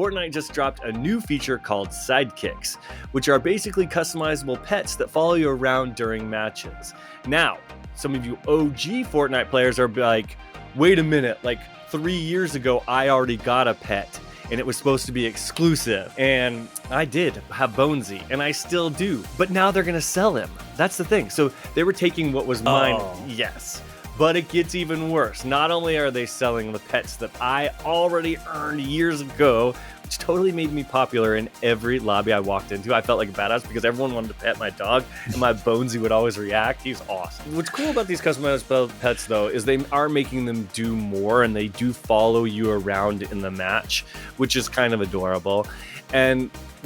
Fortnite just dropped a new feature called Sidekicks, which are basically customizable pets that follow you around during matches. Now, some of you OG Fortnite players are like, wait a minute, like 3 years ago, I already got a pet and it was supposed to be exclusive. And I did have Bonesy, and I still do, but now they're gonna sell him. That's the thing. So they were taking what was mine, yes. But it gets even worse. Not only are they selling the pets that I already earned years ago, which totally made me popular in every lobby I walked into. I felt like a badass because everyone wanted to pet my dog, and my Bonesy would always react. He's awesome. What's cool about these customized pets, though, is they are making them do more, and they do follow you around in the match, which is kind of adorable.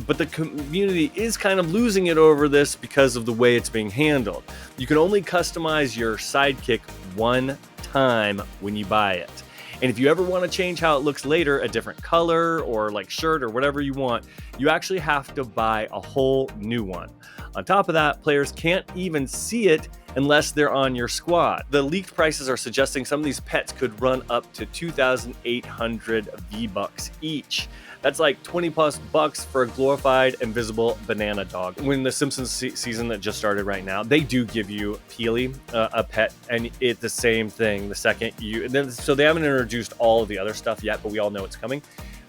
But the community is kind of losing it over this because of the way it's being handled. You can only customize your sidekick one time when you buy it. And if you ever want to change how it looks later, a different color or like shirt or whatever you want, you actually have to buy a whole new one. On top of that, players can't even see it unless they're on your squad. The leaked prices are suggesting some of these pets could run up to 2,800 V-Bucks each. That's like 20 plus bucks for a glorified invisible banana dog. When the Simpsons season that just started right now, they do give you Peely, a pet, and it's the same thing the second you, so they haven't introduced all of the other stuff yet, but we all know it's coming.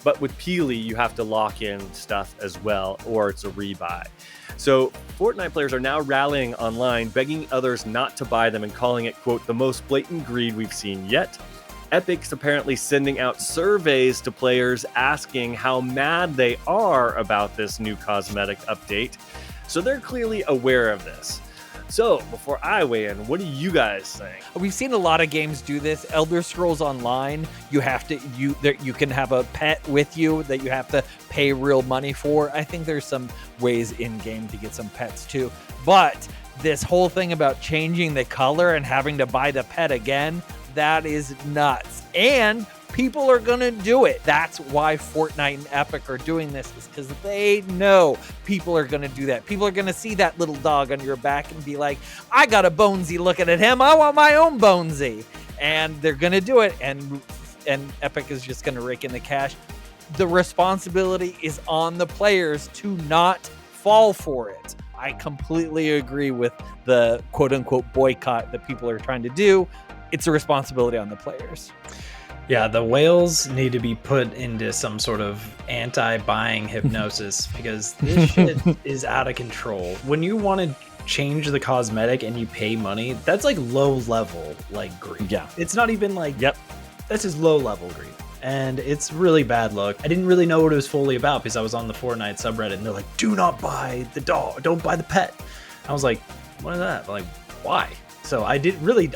But with Peely, you have to lock in stuff as well, or it's a rebuy. So Fortnite players are now rallying online, begging others not to buy them and calling it, quote, the most blatant greed we've seen yet. Epic's apparently sending out surveys to players asking how mad they are about this new cosmetic update. So they're clearly aware of this. So before I weigh in, what do you guys think? We've seen a lot of games do this. Elder Scrolls Online, you can have a pet with you that you have to pay real money for. I think there's some ways in game to get some pets too. But this whole thing about changing the color and having to buy the pet again, that is nuts. And people are going to do it. That's why Fortnite and Epic are doing this, is because they know people are going to do that. People are going to see that little dog on your back and be like, I got a Bonesy looking at him. I want my own Bonesy. And they're going to do it. And Epic is just going to rake in the cash. The responsibility is on the players to not fall for it. I completely agree with the quote unquote boycott that people are trying to do. It's a responsibility on the players. Yeah, the whales need to be put into some sort of anti-buying hypnosis because this shit is out of control. When you want to change the cosmetic and you pay money, that's like low level like greed. Yeah. It's not even like, that's just low level greed. And it's really bad luck. I didn't really know what it was fully about because I was on the Fortnite subreddit and they're like, do not buy the dog, don't buy the pet. I was like, what is that? Like, why? So I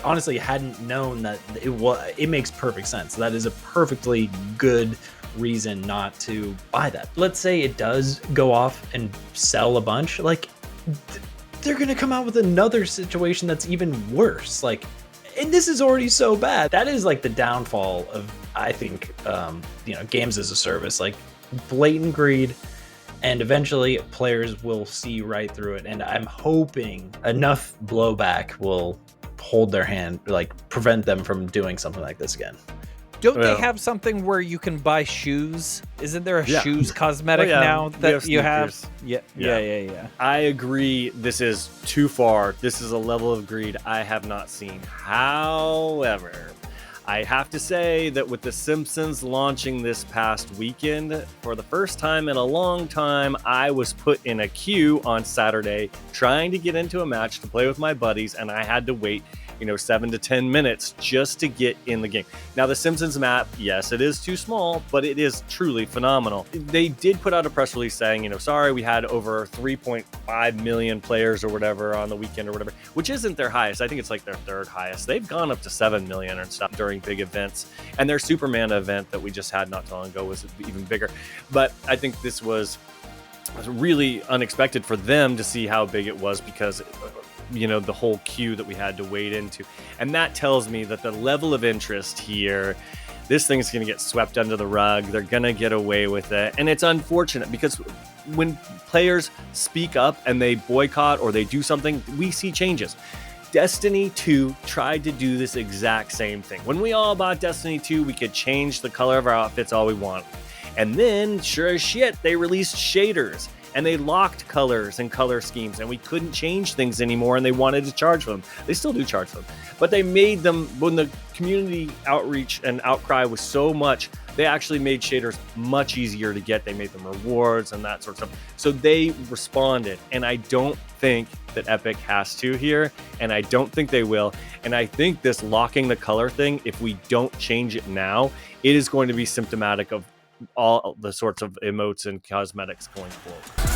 honestly hadn't known that it makes perfect sense. That is a perfectly good reason not to buy that. Let's say it does go off and sell a bunch, like they're going to come out with another situation that's even worse. Like, and this is already so bad. That is like the downfall of, I think, games as a service, like blatant greed. And eventually players will see right through it. And I'm hoping enough blowback will hold their hand, like prevent them from doing something like this again. Don't they have something where you can buy shoes? Isn't there a shoes cosmetic now that you have? Yeah. I agree. This is too far. This is a level of greed I have not seen. However, I have to say that with The Simpsons launching this past weekend, for the first time in a long time, I was put in a queue on Saturday trying to get into a match to play with my buddies, and I had to wait 7 to 10 minutes just to get in the game. Now, the Simpsons map, yes, it is too small, but it is truly phenomenal. They did put out a press release saying, sorry, we had over 3.5 million players or whatever on the weekend or whatever, which isn't their highest. I think it's like their third highest. They've gone up to 7 million and stuff during big events. And their Superman event that we just had not too long ago was even bigger. But I think this was really unexpected for them to see how big it was because the whole queue that we had to wade into. And that tells me that the level of interest here, this thing's going to get swept under the rug. They're going to get away with it. And it's unfortunate because when players speak up and they boycott or they do something, we see changes. Destiny 2 tried to do this exact same thing. When we all bought Destiny 2, we could change the color of our outfits all we want. And then, sure as shit, they released shaders. And they locked colors and color schemes, and we couldn't change things anymore, and they wanted to charge them. They still do charge them. But they made them, when the community outreach and outcry was so much, they actually made shaders much easier to get. They made them rewards and that sort of stuff. So they responded, and I don't think that Epic has to here, and I don't think they will. And I think this locking the color thing, if we don't change it now, it is going to be symptomatic of all the sorts of emotes and cosmetics going forward.